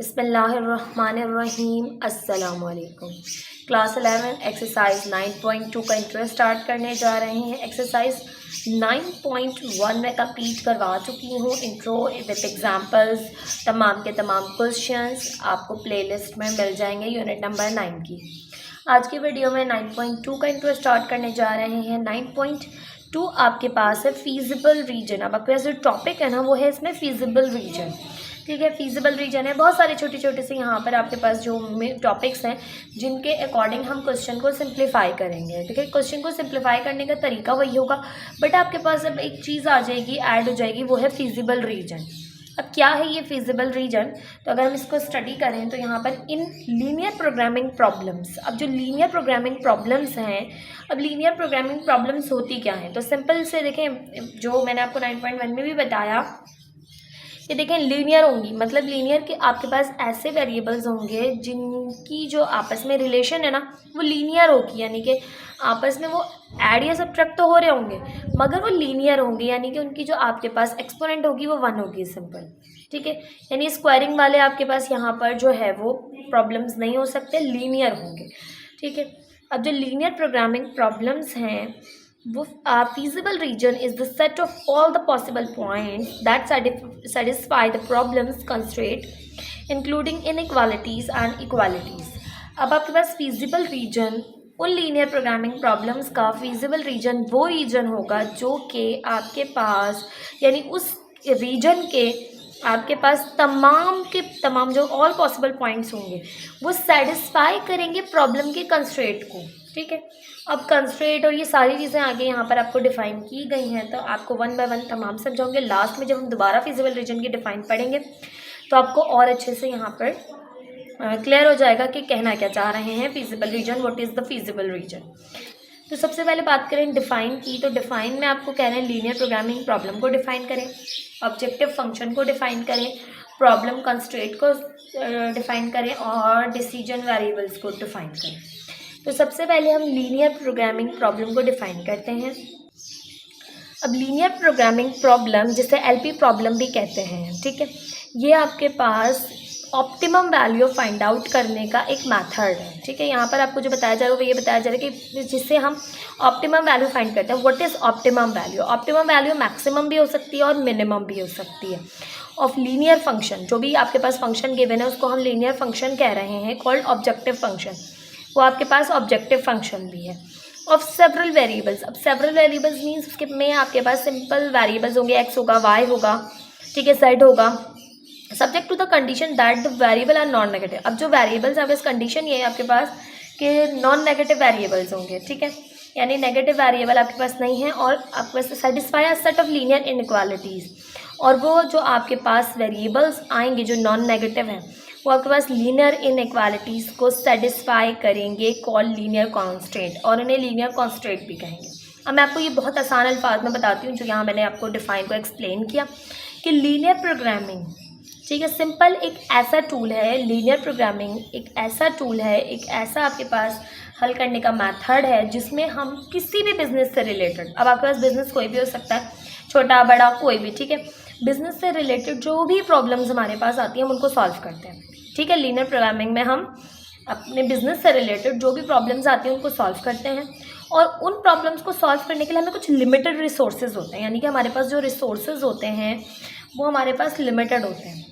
बिस्मिल्लाहिर्रहमानिर्रहीम। अस्सलाम वालेकुम। क्लास 11 एक्सरसाइज 9.2 का इंटरेस्ट स्टार्ट करने जा रहे हैं। एक्सरसाइज 9.1 में कंप्लीट करवा चुकी हूँ इंट्रो विद एग्जांपल्स। तमाम के तमाम क्वेश्चंस आपको प्लेलिस्ट में मिल जाएंगे यूनिट नंबर 9 की। आज की वीडियो में 9.2 का इंटरेस्ट स्टार्ट करने जा रहे हैं। 9.2 आपके पास है फीजिबल रीजन। अब आपके पास जो टॉपिक है ना वो है इसमें फीजिबल रीजन। ठीक है, फीजिबल रीजन है। बहुत सारे छोटे छोटे से यहाँ पर आपके पास जो टॉपिक्स हैं जिनके अकॉर्डिंग हम क्वेश्चन को सिंप्लीफाई करेंगे। ठीक है, क्वेश्चन को सिंप्लीफाई करने का तरीका वही होगा, बट आपके पास अब एक चीज़ आ जाएगी, ऐड हो जाएगी, वो है फीजिबल रीजन। अब क्या है ये फीजिबल रीजन? तो अगर हम इसको स्टडी करें तो यहाँ पर इन लीनियर प्रोग्रामिंग प्रॉब्लम्स, अब जो लीनियर प्रोग्रामिंग प्रॉब्लम्स हैं, अब लीनियर प्रोग्रामिंग प्रॉब्लम्स होती क्या हैं? तो सिंपल से देखें, जो मैंने आपको 9.1 में भी बताया कि देखें लीनियर होंगी, मतलब लीनियर के आपके पास ऐसे वेरिएबल्स होंगे जिनकी जो आपस में रिलेशन है ना वो लीनियर होगी, यानी कि आपस में वो ऐड या सब्ट्रैक्ट तो हो रहे होंगे मगर वो लीनियर होंगे, यानी कि उनकी जो आपके पास एक्सपोनेंट होगी वो 1 होगी, सिंपल। ठीक है, यानी स्क्वायरिंग वाले आपके पास यहाँ पर जो है वो प्रॉब्लम्स नहीं हो सकते, लीनियर होंगे। ठीक है, अब जो लीनियर प्रोग्रामिंग प्रॉब्लम्स हैं वो feasible region is the set of all the possible points that satisfy the problem's constraint including inequalities and equalities। अब आपके पास feasible region उन लीनियर प्रोग्रामिंग प्रॉब्लम्स का feasible region वो रीजन होगा जो कि आपके पास, यानी उस रीजन के आपके पास तमाम के तमाम जो ऑल पॉसिबल पॉइंट्स होंगे वो सेटिस्फाई करेंगे प्रॉब्लम के कंस्ट्रेंट को। ठीक है, अब कंस्ट्रेंट और ये सारी चीज़ें आगे यहाँ पर आपको डिफ़ाइन की गई हैं, तो आपको 1 बाय 1 तमाम समझाऊंगे। लास्ट में जब हम दोबारा फिजिबल रीजन की डिफ़ाइन पढ़ेंगे तो आपको और अच्छे से यहाँ पर क्लियर हो जाएगा कि कहना क्या चाह रहे हैं feasible region, what is the feasible region. तो सबसे पहले बात करें डिफ़ाइन की, तो डिफ़ाइन में आपको कह रहे हैं लीनियर प्रोग्रामिंग प्रॉब्लम को डिफ़ाइन करें, ऑब्जेक्टिव फंक्शन को डिफ़ाइन करें, प्रॉब्लम कंस्ट्रेंट को डिफ़ाइन करें और डिसीजन वेरिएबल्स को डिफ़ाइन करें। तो सबसे पहले हम लीनियर प्रोग्रामिंग प्रॉब्लम को डिफ़ाइन करते हैं। अब लीनियर प्रोग्रामिंग प्रॉब्लम जिसे एलपी प्रॉब्लम भी कहते हैं, ठीक है, ये आपके पास ऑप्टिमम वैल्यू फाइंड आउट करने का एक मेथड है। ठीक है, यहाँ पर आपको जो बताया जा रहा है वो ये बताया जा रहा है कि जिससे हम ऑप्टिमम वैल्यू फाइंड करते हैं। What is optimum value? Optimum value maximum भी हो सकती है और मिनिमम भी हो सकती है ऑफ लीनियर फंक्शन। जो भी आपके पास फंक्शन गिवन है उसको हम लीनियर फंक्शन कह रहे हैं, कॉल्ड ऑब्जेक्टिव फंक्शन। वो आपके पास ऑब्जेक्टिव फंक्शन भी है ऑफ सेवरल वेरिएबल्स। अब सेवरल वेरिएबल्स मीन्स उसके में आपके पास सिंपल वेरिएबल्स होंगे, एक्स होगा, वाई होगा, ठीक है, जेड होगा, subject to the condition that the variable are non negative. अब जो वेरिएबल्स आपके पास कंडीशन ये है आपके पास कि नॉन नेगेटिव वेरिएबल्स होंगे। ठीक है, यानी नेगेटिव वेरिएबल आपके पास नहीं है और आपके पास satisfy a set of linear inequalities. और वो जो आपके पास वेरिएबल्स आएंगे जो नॉन नेगेटिव हैं वो आपके पास लीनियर इनइक्वालिटीज़ को सेटिस्फाई करेंगे, कॉल लीनियर कॉन्स्टेंट, और उन्हें लीनियर कॉन्स्टेंट भी कहेंगे। अब मैं आपको ये बहुत आसान अल्फाज में बताती हूँ जो यहाँ मैंने आपको डिफाइन को एक्सप्लेन किया कि लीनियर प्रोग्रामिंग, ठीक है, सिंपल एक ऐसा टूल है, लीनियर प्रोग्रामिंग एक ऐसा टूल है, एक ऐसा आपके पास हल करने का मेथड है जिसमें हम किसी भी बिजनेस से रिलेटेड, अब आपके पास बिजनेस कोई भी हो सकता है, छोटा बड़ा कोई भी, ठीक है, बिजनेस से रिलेटेड जो भी प्रॉब्लम्स हमारे पास आती हैं हम उनको सॉल्व करते हैं। ठीक है, लीनियर प्रोग्रामिंग में हम अपने बिजनेस से रिलेटेड जो भी प्रॉब्लम्स आती हैं उनको सॉल्व करते हैं और उन प्रॉब्लम्स को सॉल्व करने के लिए हमें कुछ लिमिटेड रिसोर्सेज होते हैं, यानी कि हमारे पास जो रिसोर्सेज होते हैं वो हमारे पास लिमिटेड होते हैं।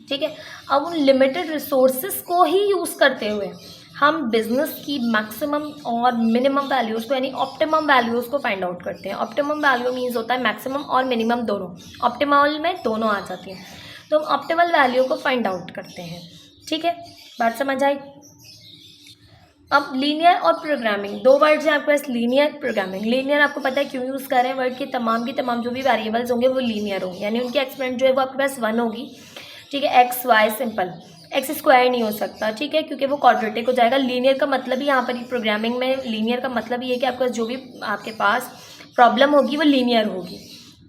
ठीक है, अब उन लिमिटेड रिसोर्सेज को ही यूज़ करते हुए हम बिज़नेस की मैक्सिमम और मिनिमम वैल्यूज़ को, यानी ऑप्टिमम वैल्यूज़ को फाइंड आउट करते हैं। ऑप्टिमम वैल्यू मीन्स होता है मैक्सिमम और मिनिमम दोनों, ऑप्टिमल में दोनों आ जाती हैं, तो हम ऑप्टिमल वैल्यू को फाइंड आउट करते हैं। ठीक है, बात समझ आई? अब लीनियर और प्रोग्रामिंग दो वर्ड्स हैं आपके पास। लीनियर प्रोग्रामिंग, लीनियर आपको पता है क्यों यूज़ कर रहे हैं, वर्ड की तमाम जो भी वेरिएबल्स होंगे वो लीनियर होंगे, यानी उनकी एक्सपोनेंट जो है वो आपके पास 1 होगी। ठीक है, x y simple, x square नहीं हो सकता, ठीक है, क्योंकि वो क्वाड्रेटिक हो जाएगा। लीनियर का मतलब ही यहाँ पर प्रोग्रामिंग में लीनियर का मतलब ये है कि आपका जो भी आपके पास प्रॉब्लम होगी वो लीनियर होगी।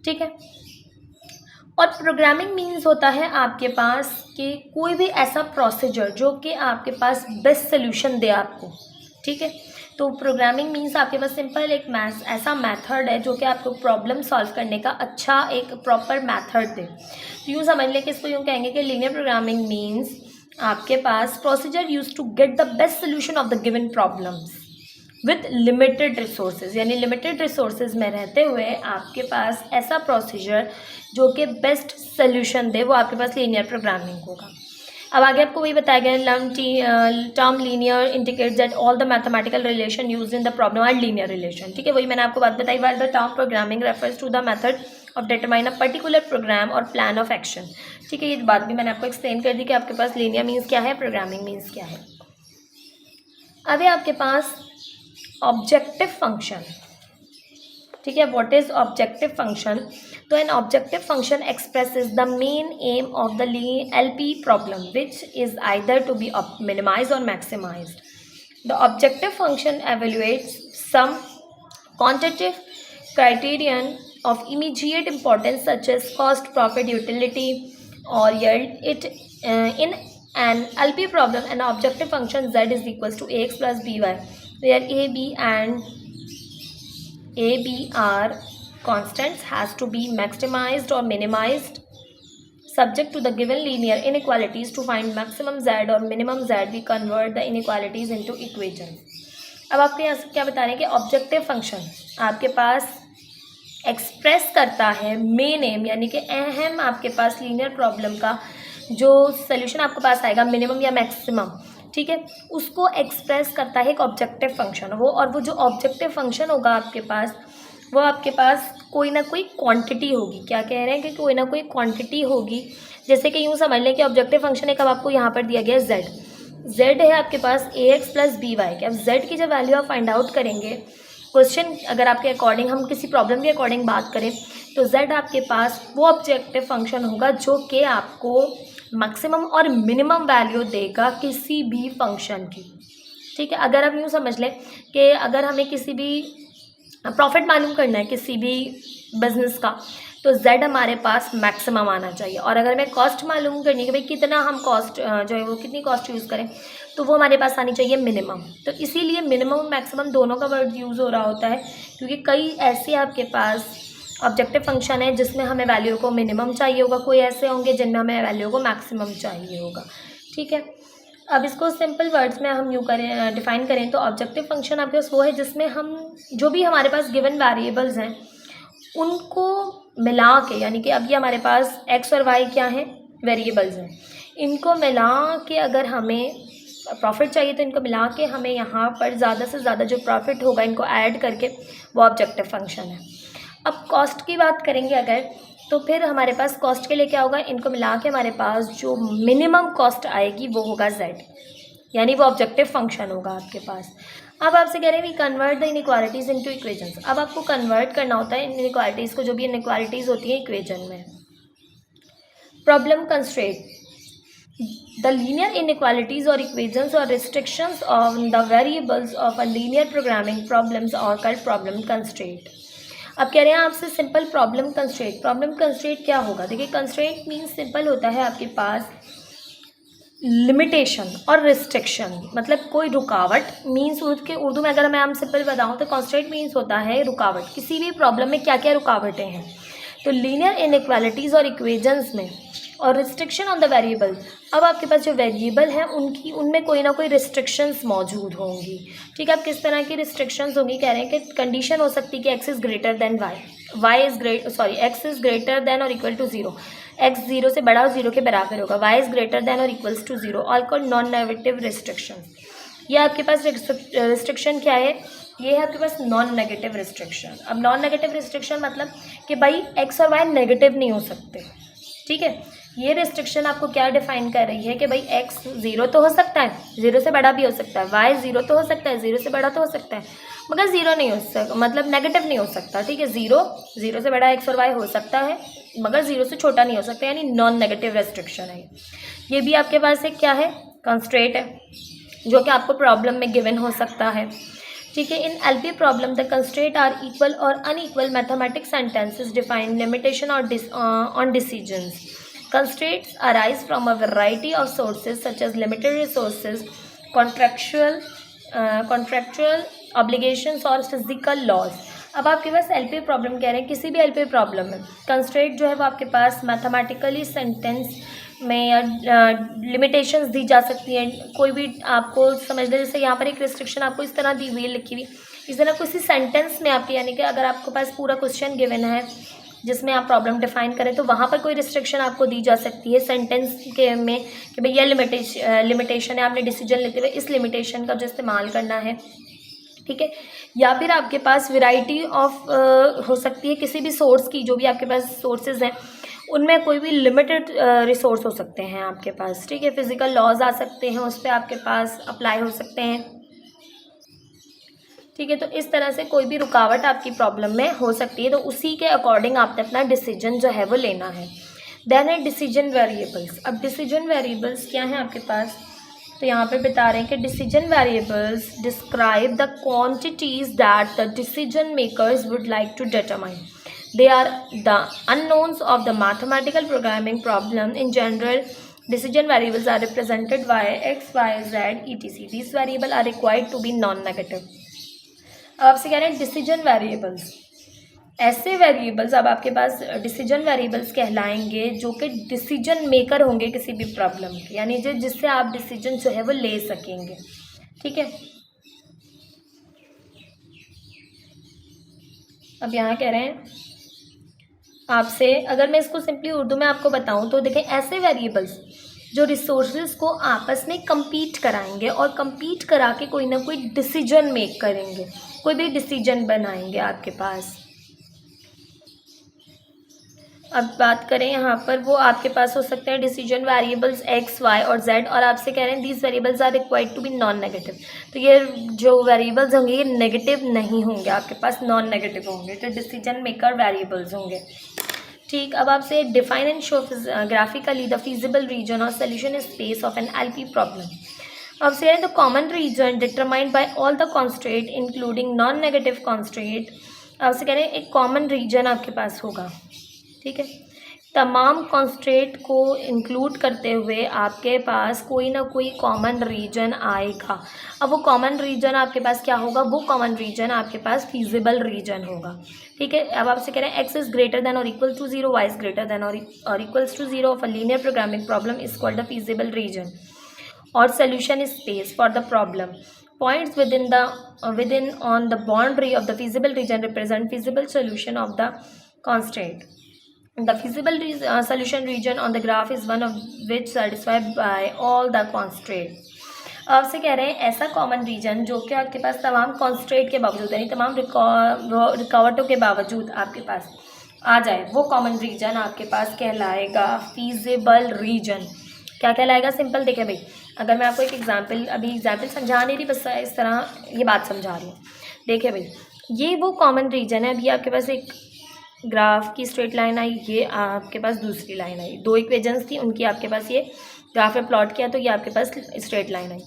ठीक है, और प्रोग्रामिंग मीन्स होता है आपके पास कि कोई भी ऐसा प्रोसीजर जो कि आपके पास बेस्ट सोल्यूशन दे आपको। ठीक है, तो प्रोग्रामिंग मीन्स आपके पास सिंपल एक ऐसा मेथड है जो कि आपको प्रॉब्लम सॉल्व करने का अच्छा एक प्रॉपर मेथड दे। तो यूँ समझ लें कि इसको यूँ कहेंगे कि लीनियर प्रोग्रामिंग मीन्स आपके पास procedure use to get the best solution of the given problems with limited resources, यानी लिमिटेड रिसोर्सेज में रहते हुए आपके पास ऐसा प्रोसीजर जो कि बेस्ट सोल्यूशन दे, वो आपके पास लीनियर प्रोग्रामिंग होगा। अब आगे आपको वही बताया गया term linear indicates that all the mathematical relation used in the problem are linear relation. ठीक है, वही मैंने आपको बात बताई, while the term programming refers to the method of determine a particular program और प्लान ऑफ एक्शन। ठीक है, ये बात भी मैंने आपको एक्सप्लेन कर दी कि आपके पास लीनियर मीन्स क्या है, प्रोग्रामिंग मीन्स क्या है। अब है आपके पास ऑब्जेक्टिव फंक्शन। ठीक है, व्हाट इज ऑब्जेक्टिव फंक्शन? तो an objective function expresses the main aim of the LP problem which is either to be minimised और maximised. The objective function evaluates some quantitative criterion of immediate importance such as cost, profit, utility or yield. It in an LP problem an objective function z is equals to ax plus by, where a b are constants, has to be maximized or minimized subject to the given linear inequalities. To find maximum z or minimum z we convert the inequalities into equations. अब आपके यहाँ क्या बता रहे हैं कि objective function आपके पास express करता है मेन एम, यानी कि अहम आपके पास लीनियर प्रॉब्लम का जो सोल्यूशन आपके पास आएगा मिनिमम या मैक्सिमम, ठीक है, उसको एक्सप्रेस करता है एक ऑब्जेक्टिव फंक्शन। वो जो ऑब्जेक्टिव फंक्शन होगा आपके पास, वो आपके पास कोई ना कोई क्वांटिटी होगी। क्या कह रहे हैं कि कोई ना कोई क्वांटिटी होगी। जैसे कि यूँ समझ लें कि ऑब्जेक्टिव फंक्शन एक अब आपको यहाँ पर दिया गया z है आपके पास ax प्लस बी वाई के। अब z की जब वैल्यू आप फाइंड आउट करेंगे, क्वेश्चन अगर आपके अकॉर्डिंग हम किसी प्रॉब्लम के अकॉर्डिंग बात करें तो z आपके पास वो ऑब्जेक्टिव फंक्शन होगा जो कि आपको मैक्सिमम और मिनिमम वैल्यू देगा किसी भी फंक्शन की। ठीक है, अगर आप यूँ समझ लें कि अगर हमें किसी भी प्रॉफिट मालूम करना है किसी भी बिजनेस का, तो z हमारे पास मैक्सिमम आना चाहिए। और अगर हमें कॉस्ट मालूम करनी है कि भाई कितना हम कॉस्ट जो है वो कितनी कॉस्ट यूज़ करें, तो वो हमारे पास आनी चाहिए मिनिमम। तो इसीलिए मिनिमम और मैक्सिमम दोनों का वर्ड यूज़ हो रहा होता है, क्योंकि कई ऐसे आपके पास ऑब्जेक्टिव फंक्शन है जिसमें हमें वैल्यू को मिनिमम चाहिए होगा, कोई ऐसे होंगे जिनमें हमें वैल्यू को मैक्सिमम चाहिए होगा। ठीक है, अब इसको सिंपल वर्ड्स में हम यूँ करें डिफाइन करें तो ऑब्जेक्टिव फंक्शन आपके पास वो है जिसमें हम जो भी हमारे पास गिवन वेरिएबल्स हैं उनको मिला के, यानी कि अब ये हमारे पास x और y क्या हैं, वेरिएबल्स हैं, इनको मिला के अगर हमें प्रॉफिट चाहिए तो इनको मिला के हमें यहाँ पर ज़्यादा से ज़्यादा जो प्रॉफिट होगा इनको ऐड करके वो ऑब्जेक्टिव फंक्शन है। अब कॉस्ट की बात करेंगे अगर, तो फिर हमारे पास कॉस्ट के लिए क्या होगा, इनको मिला के हमारे पास जो मिनिमम कॉस्ट आएगी वो होगा z, यानी वो ऑब्जेक्टिव फंक्शन होगा आपके पास। अब आपसे कह रहे हैं we convert the inequalities into equations. अब आपको कन्वर्ट करना होता है इनइक्वालिटीज़ को, जो भी इनइक्वालिटीज़ होती हैं इक्वेशन में। Problem constraint the linear inequalities or equations or restrictions on the variables of a linear programming problems are called problem constraint। अब कह रहे हैं आपसे simple problem constraint. Problem constraint क्या होगा, देखिए कंस्ट्रेंट मीन्स सिंपल होता है आपके पास लिमिटेशन और रिस्ट्रिक्शन, मतलब कोई रुकावट मीन्स उसके उर्दू में अगर मैं हम सिंपल बताऊँ तो कंस्ट्रेंट मीन्स होता है रुकावट। किसी भी प्रॉब्लम में क्या क्या रुकावटें हैं, तो लीनियर इनइक्वालिटीज़ और इक्वेशंस में और रिस्ट्रिक्शन ऑन द वेरिएबल। अब आपके पास जो वेरिएबल हैं उनमें कोई ना कोई रिस्ट्रिक्शंस मौजूद होंगी। ठीक है, अब किस तरह की रिस्ट्रिक्शंस होंगी, कह रहे हैं कि कंडीशन हो सकती है कि x is greater then x is greater than और इक्वल टू 0, x 0 से बड़ा और 0 के बराबर होगा, y इज़ ग्रेटर देन और equals to 0, all called non negative restriction. ये आपके पास रिस्ट्रिक्शन क्या है, ये है आपके पास नॉन नेगेटिव रिस्ट्रिक्शन। अब नॉन नेगेटिव रिस्ट्रिक्शन मतलब कि भाई x और y नेगेटिव नहीं हो सकते। ठीक है, ये रिस्ट्रिक्शन आपको क्या डिफाइन कर रही है कि भाई x 0 तो हो सकता है, 0 से बड़ा भी हो सकता है, y 0 तो हो सकता है, 0 से बड़ा तो हो सकता है, मगर 0 नहीं हो सकता, मतलब नेगेटिव नहीं हो सकता। ठीक है, 0 से बड़ा x और y हो सकता है मगर 0 से छोटा नहीं हो सकता, यानी नॉन नेगेटिव रेस्ट्रिक्शन है। ये भी आपके पास एक क्या है, कंस्ट्रेंट है, जो कि आपको प्रॉब्लम में गिवन हो सकता है। ठीक है, in LP problem the constraint are equal और unequal mathematics sentences define limitation और on decisions. Constraints arise from a variety of sources such as limited resources, contractual obligations और फिजिकल लॉज। अब आपके पास एलपी प्रॉब्लम कह रहे हैं, किसी भी एलपी प्रॉब्लम में कंस्ट्रेंट जो है वो आपके पास मैथमेटिकली सेंटेंस में या लिमिटेशंस दी जा सकती हैं। कोई भी आपको समझ लें, जैसे यहाँ पर एक रिस्ट्रिक्शन आपको इस तरह दी हुई है, लिखी हुई इस तरह किसी सेंटेंस में आपके, यानी कि अगर आपके पास पूरा क्वेश्चन गिवन है जिसमें आप प्रॉब्लम डिफाइन करें तो वहाँ पर कोई रिस्ट्रिक्शन आपको दी जा सकती है सेंटेंस के में कि भाई यह लिमिटेशन है, आपने डिसीजन लेते हुए इस लिमिटेशन का जो इस्तेमाल करना है, ठीक है। या फिर आपके पास वैरायटी ऑफ हो सकती है किसी भी सोर्स की, जो भी आपके पास सोर्सेज हैं उनमें कोई भी लिमिटेड रिसोर्स हो सकते हैं आपके पास, ठीक है। फिजिकल लॉज आ सकते हैं, उस पर आपके पास अप्लाई हो सकते हैं, ठीक है। तो इस तरह से कोई भी रुकावट आपकी प्रॉब्लम में हो सकती है, तो उसी के अकॉर्डिंग आपने अपना डिसीजन जो है वो लेना है। देन है डिसीजन वेरिएबल्स। अब डिसीजन वेरिएबल्स क्या हैं आपके पास, तो यहाँ पे बता रहे हैं कि decision variables describe the quantities that the decision makers would like to determine. They are the unknowns of the mathematical programming problem. In general decision variables are represented by x, y, z, etc. These variables are required to be non-negative. अब आपसे कह रहे हैं decision variables, ऐसे variables अब आपके पास decision variables कहलाएंगे जो कि डिसीजन मेकर होंगे किसी भी प्रॉब्लम के, यानी जो जिससे आप डिसीजन जो है वो ले सकेंगे, ठीक है। अब यहाँ कह रहे हैं आपसे, अगर मैं इसको सिंपली उर्दू में आपको बताऊं तो देखें, ऐसे वेरिएबल्स जो रिसोर्सेज को आपस में compete कराएंगे और compete करा के कोई ना कोई डिसीजन मेक करेंगे, कोई भी डिसीजन बनाएंगे आपके पास। अब बात करें यहाँ पर, वो आपके पास हो सकते हैं डिसीजन वेरिएबल्स x, y और z, और आपसे कह रहे हैं these variables are required to be non negative. तो ये जो वेरिएबल्स होंगे ये नेगेटिव नहीं होंगे आपके पास, नॉन नेगेटिव होंगे, तो डिसीजन मेकर वेरिएबल्स होंगे, ठीक। अब आपसे define and show graphically the feasible region और solution space of an LP problem. अब से the common region determined by all the constraint including non negative constraint. आपसे कह रहे हैं एक कॉमन रीजन आपके पास होगा, ठीक है। तमाम कॉन्स्ट्रेंट को इंक्लूड करते हुए आपके पास कोई ना कोई कॉमन रीजन आएगा। अब वो कॉमन रीजन आपके पास क्या होगा, वो कॉमन रीजन आपके पास फीजिबल रीजन होगा, ठीक है। अब आपसे कह रहे हैं एक्स इज ग्रेटर देन और equal to 0, y is greater than और equals to 0 of a linear programming problem is called the feasible region और solution space for the problem. Points within on the boundary of the feasible region represent feasible solution of the constraint. The feasible solution region on the graph is one of which satisfied by all the constraints. आपसे कह रहे हैं ऐसा common reason जो कि आपके पास तमाम constraint के बावजूद, यानी तमाम रिकॉर्डों के बावजूद आपके पास आ जाए, वो कॉमन रीजन आपके पास कहलाएगा फीजिबल रीजन। क्या कहलाएगा, सिंपल देखें भाई, अगर मैं आपको एक एग्जांपल, अभी एग्जांपल समझा नहीं रही, बस इस तरह ये बात समझा रही हूँ। देखिए भाई, ये वो कॉमन रीजन है। अभी आपके पास एक ग्राफ की स्ट्रेट लाइन आई, ये आपके पास दूसरी लाइन आई, दो इक्वेशंस थी, उनकी आपके पास ये ग्राफ में प्लॉट किया तो ये आपके पास स्ट्रेट लाइन आई।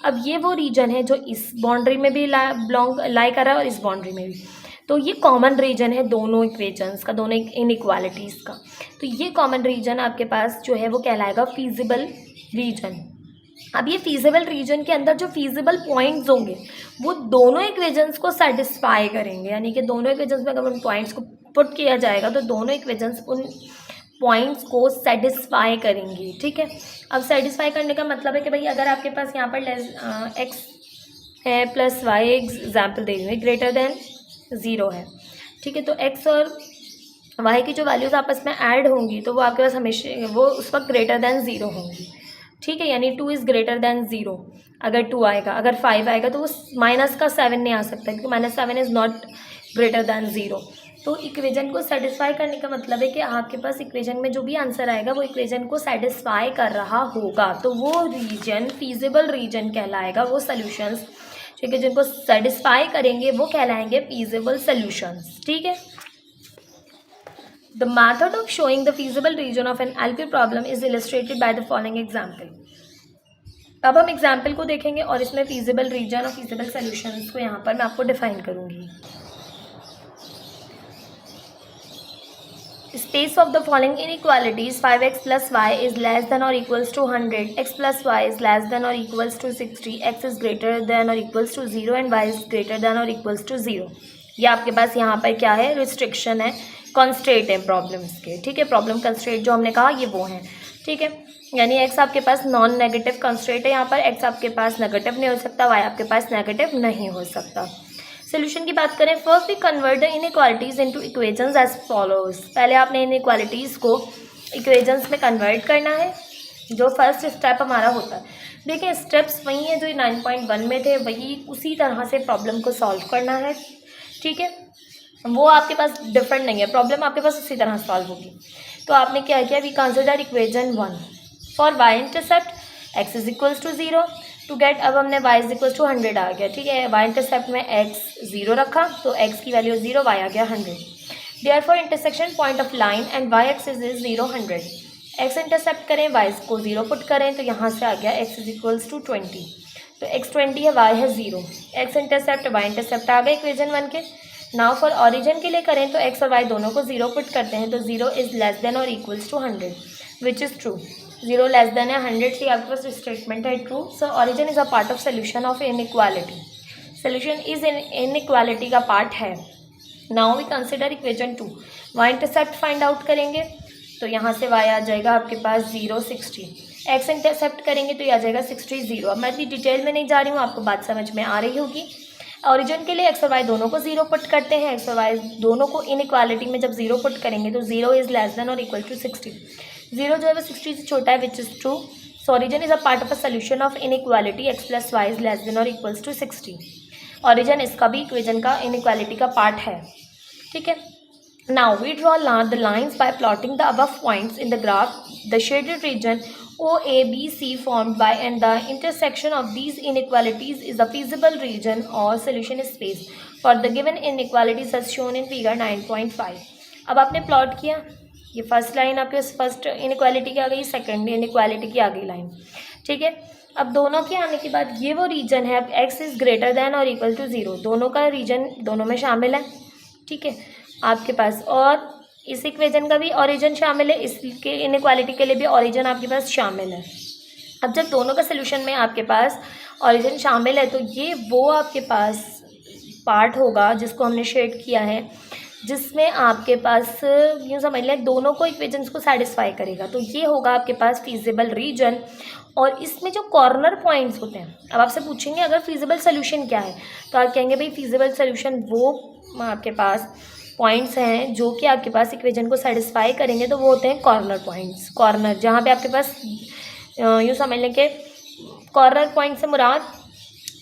अब ये वो रीजन है जो इस बाउंड्री में भी लाई कर रहा है और इस बाउंड्री में भी, तो ये कॉमन रीजन है दोनों इक्वेशंस का, दोनों इनइक्वालिटीज़ का। तो ये कॉमन रीजन आपके पास जो है वो कहलाएगा फीजिबल रीजन। अब ये फीजिबल रीजन के अंदर जो फीजिबल पॉइंट्स होंगे वो दोनों इक्वेशंस को सेटिस्फाई करेंगे, यानी कि दोनों इक्वेशंस में अगर उन पॉइंट्स को पुट किया जाएगा तो दोनों इक्वेशंस उन पॉइंट्स को सेटिस्फाई करेंगी, ठीक है। अब सेटिस्फाई करने का मतलब है कि भाई अगर आपके पास यहाँ पर एक्स है प्लस वाई, एग्जाम्पल दे रही हूँ, ग्रेटर देन 0 है, ठीक है। तो एक्स और वाई की जो वैल्यूज़ आपस में ऐड होंगी तो वो आपके पास हमेशा वो उस वक्त ग्रेटर देन 0 होंगी, ठीक है। यानी 2 इज़ ग्रेटर देन 0, अगर 2 आएगा, अगर 5 आएगा तो वो माइनस का 7 नहीं आ सकता क्योंकि -7 इज़ नॉट ग्रेटर देन 0। तो इक्वेशन को सेटिस्फाई करने का मतलब है कि आपके पास इक्वेशन में जो भी आंसर आएगा वो इक्वेशन को सेटिस्फाई कर रहा होगा, तो वो रीजन फीजिबल रीजन कहलाएगा। वो सॉल्यूशंस ठीक है जिनको सेटिस्फाई करेंगे वो कहलाएंगे फीजिबल सॉल्यूशंस, ठीक है। The method of showing the feasible region of an LP problem is illustrated by the following example. अब हम एग्जाम्पल को देखेंगे और इसमें फीजिबल रीजन और फीजिबल सॉल्यूशंस को यहाँ पर मैं आपको डिफाइन करूँगी। Space of the following inequalities 5x plus y is less than और equals to 100, x plus y is less than और equals to 60, x is greater than और equals to 0 and y is greater than और equals to 0। ये आपके पास यहाँ पर क्या है, रिस्ट्रिक्शन है, कॉन्स्ट्रेंट है प्रॉब्लम्स के, ठीक है। प्रॉब्लम कंस्ट्रेंट जो हमने कहा ये वो हैं, ठीक है। यानी x आपके पास नॉन नेगेटिव कंस्ट्रेंट है, यहाँ पर x आपके पास नेगेटिव नहीं हो सकता, y आपके पास नेगेटिव नहीं हो सकता। सोल्यूशन की बात करें, first we convert the inequalities into equations as follows. पहले आपने इनइक्वालिटीज़ को इक्वेशंस में कन्वर्ट करना है, जो फर्स्ट स्टेप हमारा होता है। देखिए स्टेप्स वही है जो 9.1 में थे, वही उसी तरह से प्रॉब्लम को सॉल्व करना है, ठीक है। वो आपके पास डिफरेंट नहीं है, प्रॉब्लम आपके पास उसी तरह सॉल्व होगी। तो आपने क्या किया, we consider equation 1 for y intercept x is equals to 0 to get, अब हमने y इज इक्वल्स टू 100 आ गया, ठीक है। y इंटरसेप्ट में x 0 रखा तो x की वैल्यू 0, y आ गया 100। Therefore intersection point of line and y axis is 0 100। x intercept करें, y को 0 पुट करें तो यहाँ से आ गया x इज इक्वल्स टू 20, तो x 20 है, y है 0। x इंटरसेप्ट y इंटरसेप्ट आ गए इक्वेशन 1 के। नाउ फॉर ऑरिजिन के लिए करें तो x और y दोनों को 0 पुट करते हैं तो 0 इज लेस देन और equals to 100 which is true. 0 less than है 100 से आपके पास स्टेटमेंट है true. So origin is a part of solution of inequality, solution is inequality का पार्ट है। Now we consider equation 2, y intercept find out करेंगे तो यहाँ से y आ जाएगा आपके पास 0 60, x इंटरसेप्ट करेंगे तो ये आ जाएगा 60 0। अब मैं इतनी डिटेल में नहीं जा रही हूँ, आपको बात समझ में आ रही होगी। ऑरिजिन के लिए x और y दोनों को 0 पुट करते हैं, x और y दोनों को इनइक्वालिटी में जब 0 पुट करेंगे तो 0 इज लेस देन और इक्वल टू 60। 0 जो है वो 60 से छोटा है which is true. So origin is a part of a solution of inequality x plus y is less than और इक्वल्स टू 60। ऑरिजिन इसका भी इक्वेशन का इनइक्वालिटी का पार्ट है, ठीक है। Now we draw the lines by plotting the above points in the graph. The shaded region OABC formed by and the intersection of these inequalities is a feasible region or solution space for the given inequalities as shown in figure 9.5। अब आपने plot किया, ये first line आपके first inequality की आ गई, second inequality की आ गई line, ठीक है। अब दोनों के आने के बाद ये वो रीजन है, अब x इज़ ग्रेटर दैन और इक्वल टू 0, दोनों का रीजन दोनों में शामिल है, ठीक है आपके पास। और इस इक्वेशन का भी ओरिजिन शामिल है, इसके इनइक्वालिटी के लिए भी ओरिजिन आपके पास शामिल है। अब जब दोनों का सोल्यूशन में आपके पास ओरिजिन शामिल है तो ये वो आपके पास पार्ट होगा जिसको हमने शेड किया है, जिसमें आपके पास यूँ समझ लें दोनों को इक्वेशंस को सेटिस्फाई करेगा, तो ये होगा आपके पास फीजिबल रीजन। और इसमें जो कॉर्नर पॉइंट्स होते हैं, अब आपसे पूछेंगे अगर फीजिबल सोल्यूशन क्या है तो आप कहेंगे भाई फीजिबल सोल्यूशन वो आपके पास पॉइंट्स हैं जो कि आपके पास इक्वेशन को सेटिस्फाई करेंगे, तो वो होते हैं कॉर्नर पॉइंट्स। कॉर्नर जहाँ पे आपके पास यूँ समझ लें कि कॉर्नर पॉइंट से मुराद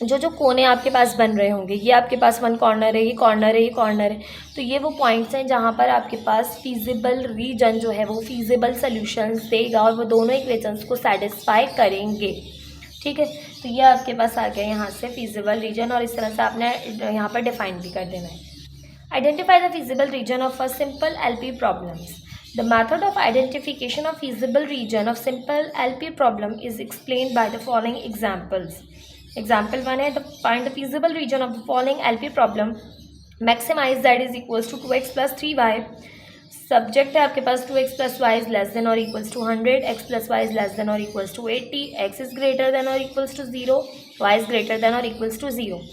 जो कोने आपके पास बन रहे होंगे, ये आपके पास वन कॉर्नर है, ये कॉर्नर है, ये कॉर्नर है, तो ये वो पॉइंट्स हैं जहाँ पर आपके पास फीजिबल रीजन जो है वो फीजिबल सोल्यूशंस देगा और वो दोनों इक्वेशंस को सेटिस्फाई करेंगे, ठीक है। तो ये आपके पास आ गया यहाँ से फीजिबल रीजन, और इस तरह से आपने यहाँ पर डिफाइन भी कर देना है। Identify the feasible reason of a simple LP problems. The method of identification of feasible region of simple LP problem is explained by the following examples. Example 1 है, find the feasible region of the following LP problem. Maximize z is equals to 2x plus 3y. Subject है आपके पास 2x plus y is less than or equals to 100, x plus y is less than or equals to 80, x is greater than or equals to 0, y is greater than or equals to 0.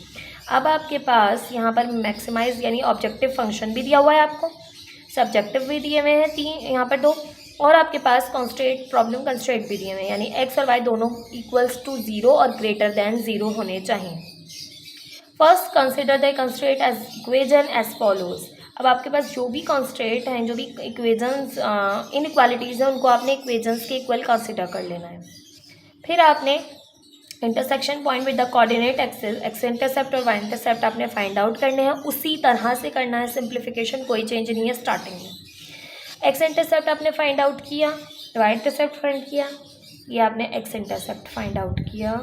अब आपके पास यहाँ पर maximise यानी objective function भी दिया हुआ है, आपको सब्जेक्टिव भी दिए हुए हैं 3 यहाँ पर 2, और आपके पास कॉन्स्ट्रेंट प्रॉब्लम कंस्ट्रेंट भी दिए हुए हैं, यानी x और y दोनों इक्वल्स टू 0 और ग्रेटर दैन 0 होने चाहिए। First consider the constraint as equation as follows. अब आपके पास जो भी कॉन्स्ट्रेंट हैं, जो भी इक्वेशंस इनइक्वालिटीज़ हैं, उनको आपने इक्वेशंस के इक्वल कंसिडर कर लेना है। फिर आपने intersection point with the coordinate axis, x intercept और वाई इंटरसेप्ट आपने फाइंड आउट करने हैं, उसी तरह से करना है, सिंप्लीफिकेशन कोई चेंज नहीं है स्टार्टिंग में। एक्स इंटरसेप्ट आपने फाइंड आउट किया, वाई इंटरसेप्ट फाइंड किया, ये आपने एक्स इंटरसेप्ट फाइंड आउट किया,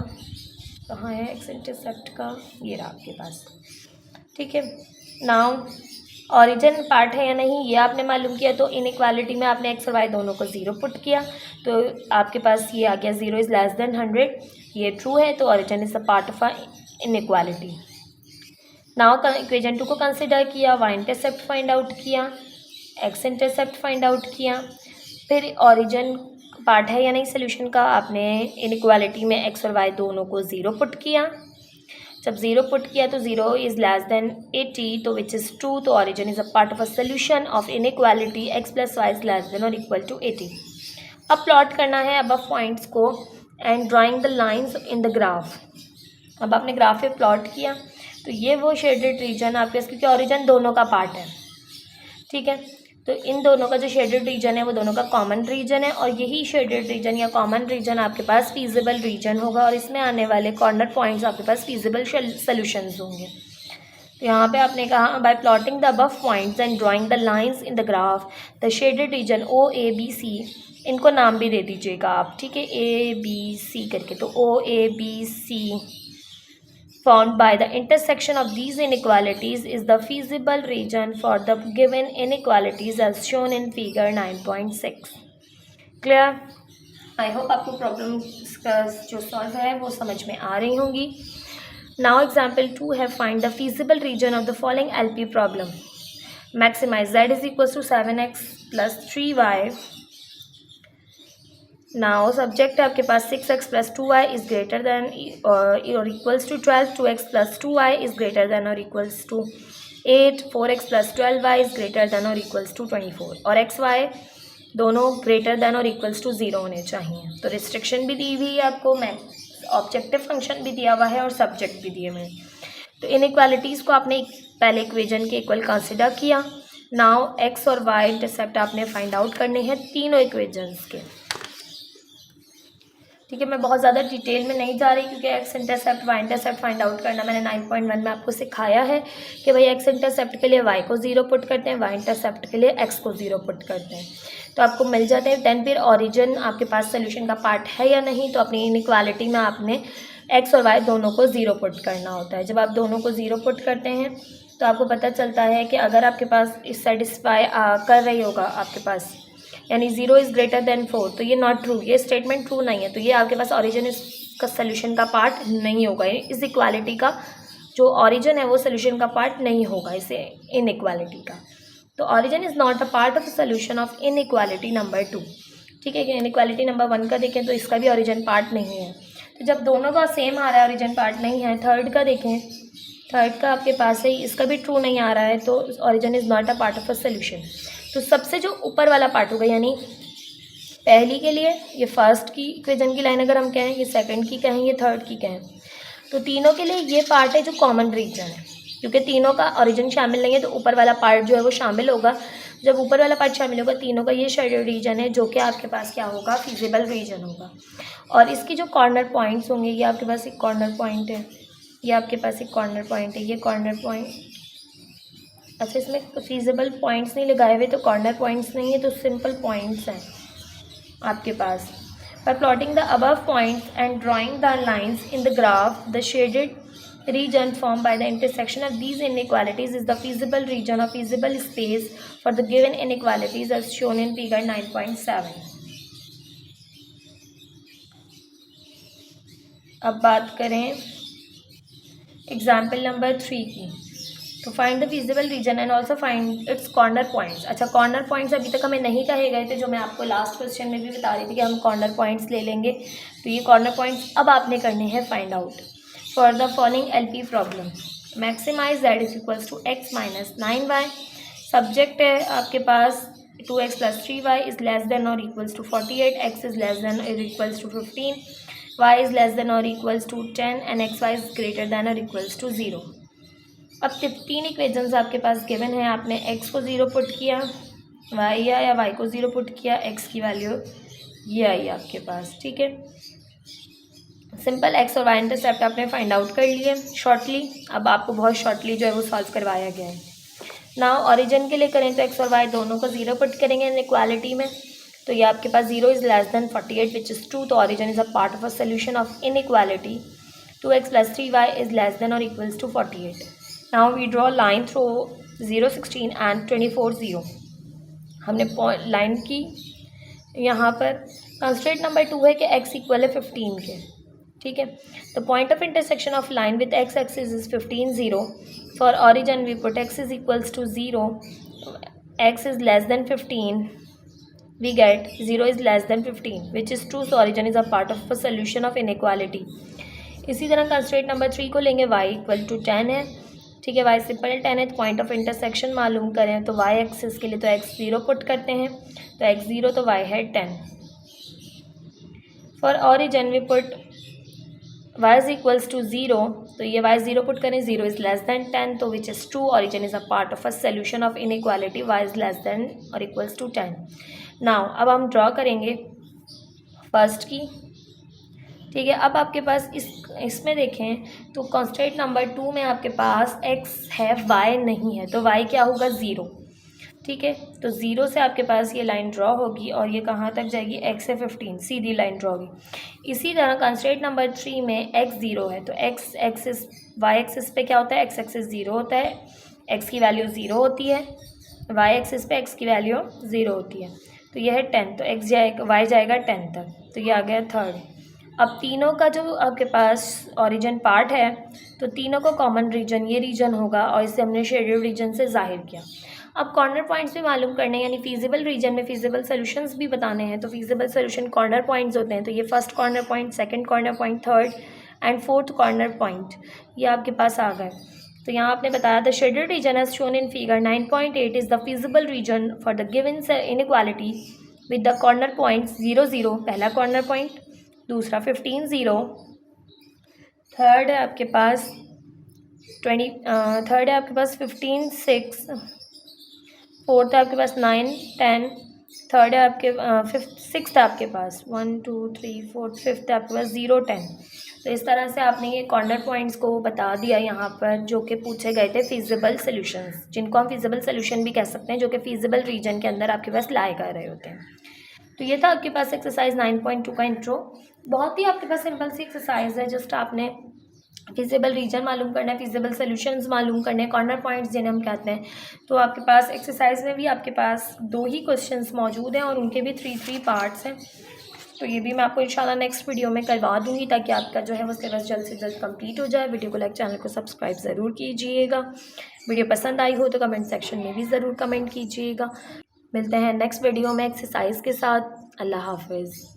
कहाँ है एक्स इंटरसेप्ट का, ये रहा आपके पास, ठीक है। नाउ ऑरिजिन पार्ट है या नहीं ये आपने मालूम किया, तो इनइक्वालिटी में आपने एक्स और वाई दोनों को 0 पुट किया, तो आपके पास ये आ गया 0 इज़ लेस देन 100, ये ट्रू है, तो origin is a part of a inequality. Now equation 2 को कंसिडर किया, वाई इंटरसेप्ट फाइंड आउट किया, एक्स इंटरसेप्ट फाइंड आउट किया, फिर ओरिजिन पार्ट है या नहीं सोल्यूशन का, आपने इनइक्वालिटी में एक्स और वाई दोनों को ज़ीरो पुट किया। जब ज़ीरो पुट किया तो ज़ीरो इज़ लेस देन 80, तो विच इज़ ट्रू, तो origin is a part of a solution of inequality x plus y is less than और इक्वल टू 80। अब प्लॉट करना है अब पॉइंट्स को and drawing the lines in the graph. अब आपने ग्राफ पे प्लॉट किया तो ये वो शेडेड रीजन आपके, क्योंकि ओरिजिन दोनों का पार्ट है, ठीक है, तो इन दोनों का जो शेडेड रीजन है वो दोनों का कॉमन रीजन है, और यही शेडेड रीजन या कॉमन रीजन आपके पास फीजिबल रीजन होगा, और इसमें आने वाले कॉर्नर पॉइंट्स आपके पास फीजिबल सोल्यूशंस होंगे। तो यहाँ पे आपने कहा by plotting the above points and drawing the lines in the graph the shaded region O A B C, इनको नाम भी दे दीजिएगा आप, ठीक है, ए बी सी करके, तो O A B C found by the intersection of these inequalities is the feasible region for the given inequalities as shown in figure 9.6. Clear? I hope आपको प्रॉब्लम जो सॉल्व है वो समझ में आ रही होंगी। Now example 2 है find the feasible region of the following LP problem. Maximize z is equals to 7x plus 3y. Now subject है आपके पास 6x plus 2y is greater than और equals to 12, 2x plus 2y is greater than और equals to 8, 4x plus 12y is greater than और equals to 24, और xy दोनों greater than और equals to 0 होने चाहिए। तो रिस्ट्रिक्शन भी दी हुई है आपको, मैं ऑब्जेक्टिव फंक्शन भी दिया हुआ है और सब्जेक्ट भी दिए हुए हैं। तो इनइक्वालिटीज़ को आपने पहले इक्वेशन के इक्वल कंसिडर किया। नाउ x और y इंटरसेप्ट आपने फाइंड आउट करने हैं तीनों इक्वेशंस के, ठीक है। मैं बहुत ज़्यादा डिटेल में नहीं जा रही क्योंकि x intercept y intercept find out करना मैंने 9.1 में आपको सिखाया है कि भाई एक्स इंटरसेप्ट के लिए वाई को 0 पुट करते हैं, वाई इंटरसेप्ट के लिए एक्स को 0 पुट करते हैं, तो आपको मिल जाते हैं। दैन फिर ओरिजिन आपके पास सोल्यूशन का पार्ट है या नहीं, तो अपनी इनइक्वालिटी में आपने एक्स और वाई दोनों को 0 पुट करना होता है। जब आप दोनों को 0 पुट करते हैं तो आपको पता चलता है कि अगर आपके पास इस सेटिस्फाई कर रही होगा आपके पास, यानी 0 इज़ ग्रेटर देन 4, तो ये नॉट ट्रू, ये स्टेटमेंट ट्रू नहीं है, तो ये आपके पास ओरिजिन इसका सोल्यूशन का पार्ट नहीं होगा। इस इक्वालिटी का जो ओरिजिन है वो सोल्यूशन का पार्ट नहीं होगा इसे इनइक्वालिटी का। तो origin is not a part of solution of inequality number 2, ठीक है। कि इनइक्वालिटी नंबर 1 का देखें तो इसका भी ओरिजिन पार्ट नहीं है, तो जब दोनों का सेम आ रहा है ओरिजिन पार्ट नहीं है। थर्ड का देखें, थर्ड का आपके पास है, इसका भी ट्रू नहीं आ रहा है, तो origin is not a part of a solution. तो सबसे जो ऊपर वाला पार्ट होगा, यानी पहली के लिए ये फर्स्ट की इक्वेशन की लाइन अगर हम कहें, ये सेकंड की कहें, ये थर्ड की कहें, तो तीनों के लिए ये पार्ट है जो कॉमन रीजन है, क्योंकि तीनों का ओरिजिन शामिल नहीं है तो ऊपर वाला पार्ट जो है वो शामिल होगा। जब ऊपर वाला पार्ट शामिल होगा तीनों का ये शेडेड रीजन है जो कि आपके पास क्या होगा, फिजिबल रीजन होगा। और इसकी जो कॉर्नर पॉइंट्स होंगे, ये आपके पास एक कॉर्नर पॉइंट है, ये आपके पास एक कॉर्नर पॉइंट है, ये कॉर्नर पॉइंट, अच्छा इसमें फिजिबल पॉइंट्स नहीं लगाए हुए तो कॉर्नर पॉइंट्स नहीं है, तो सिंपल पॉइंट्स हैं आपके पास। By plotting the above points and drawing the lines in the graph the shaded region formed by the intersection of these inequalities is the feasible region or feasible space for the given inequalities as shown in figure 9.7. अब बात करें example number 3 की, तो find the feasible region and also find its corner points. अच्छा, corner points अभी तक हमें नहीं कहे गए थे, जो मैं आपको लास्ट क्वेश्चन में भी बता रही थी कि हम कॉर्नर पॉइंट्स ले लेंगे, तो ये कॉर्नर पॉइंट्स अब आपने करने हैं find out for the following LP problem. Maximize z is equals to x minus 9y। Subject है आपके पास 2x plus 3y is less than और equals to 48, x is less than और equals to 15, y is less than और equals to 10 and xy is greater than और equals to 0। अब 3 equations आपके पास given है, आपने x को 0 पुट किया, y या y को 0 पुट किया, x की वैल्यू ये आई आपके पास, ठीक है। सिंपल x और y इंटरसेप्ट आपने फाइंड आउट कर लिए शॉर्टली। अब आपको बहुत शॉर्टली जो है वो सॉल्व करवाया गया है। नाउ ओरिजिन के लिए करें तो x और y दोनों को 0 पुट करेंगे इनइक्वालिटी में, तो ये आपके पास 0 is less than 48 which is true, तो origin is a part of a solution of inequality 2x plus 3y is less than और equals to 48। Now we draw line through 0, 16 and 24, 0। हमने line की यहाँ पर, कंस्ट्रेंट नंबर 2 है कि x equal है 15 के, ठीक है। तो point of intersection of line with x axis is 15, 0। For origin we put x is equals to 0 x is less than 15, we get 0 is less than 15, which is true, so origin is a part of a solution of inequality. इसी तरह constraint number 3 को लेंगे, y equal to 10 है, ठीक है, y simple 10 है, point of intersection मालूम करें तो y एक्सिस के लिए तो x 0 पुट करते हैं, तो x 0 तो y है 10. For origin we put y is equals to 0, तो ये y 0 पुट करें, 0 इज़ लेस दैन 10, तो which is true, origin is a part of a solution of inequality, y is less than और equals to 10. Now अब हम draw करेंगे first की, ठीक है. अब आपके पास इसमें देखें तो कॉन्स्टेंट नंबर 2 में आपके पास x है, y नहीं है, तो y क्या होगा 0, ठीक है. तो 0 से आपके पास ये लाइन ड्रॉ होगी और ये कहाँ तक जाएगी, x से 15, सीधी लाइन ड्रॉ होगी. इसी तरह कंस्ट्रेंट नंबर 3 में x 0 है, तो x एक्सिस y एक्सिस पे क्या होता है, x एक्सिस 0 होता है, x की वैल्यू 0 होती है, y एक्सिस पे x की वैल्यू 0 होती है, तो ये है 10, तो x जाएगा y जाएगा 10 तक, तो ये आ गया थर्ड. अब तीनों का जो आपके पास ओरिजिन पार्ट है, तो तीनों को कॉमन रीजन ये रीजन होगा और इसे हमने शेडेड रीजन से जाहिर किया. अब कॉर्नर पॉइंट्स भी मालूम करने, यानी फीजिबल रीजन में फीजिबल सॉल्यूशंस भी बताने हैं, तो फीजिबल सॉल्यूशन कॉर्नर पॉइंट्स होते हैं, तो ये first corner point, second corner point, third and fourth corner point ये आपके पास आ गए. तो यहाँ आपने बताया the shaded region as shown in figure 9.8 is the feasible region for the given inequality with the corner points 0 0, पहला कॉर्नर पॉइंट, दूसरा 15 0, थर्ड है आपके पास 15 6, फोर्थ है आपके पास 9 10, थर्ड है आपके सिक्स्थ है आपके पास 1 2 3 4, फिफ्थ है आपके पास 0 10. तो इस तरह से आपने ये कॉर्नर पॉइंट्स को बता दिया यहाँ पर, जो कि पूछे गए थे फीजिबल सॉल्यूशंस, जिनको हम फीजिबल सॉल्यूशन भी कह सकते हैं, जो कि फीजिबल रीजन के अंदर आपके पास लाए कर रहे होते हैं. तो ये था आपके पास एक्सरसाइज 9.2 का इंट्रो. बहुत ही आपके पास सिंपल सी एक्सरसाइज है, जस्ट आपने फिजिबल रीजन मालूम करना है, फिजिबल सॉल्यूशंस मालूम करने हैं, कॉर्नर पॉइंट्स जिन्हें हम कहते हैं. तो आपके पास एक्सरसाइज में भी आपके पास 2 ही क्वेश्चंस मौजूद हैं और उनके भी 3 पार्ट्स हैं. तो ये भी मैं आपको इंशाल्लाह नेक्स्ट वीडियो में करवा दूँगी, ताकि आपका जो है वो सिलेबस जल्द से जल्द कंप्लीट हो जाए. वीडियो को लाइक, चैनल को सब्सक्राइब ज़रूर कीजिएगा. वीडियो पसंद आई हो तो कमेंट सेक्शन में भी ज़रूर कमेंट कीजिएगा. मिलते हैं नेक्स्ट वीडियो में एक्सरसाइज के साथ. अल्लाह हाफिज़.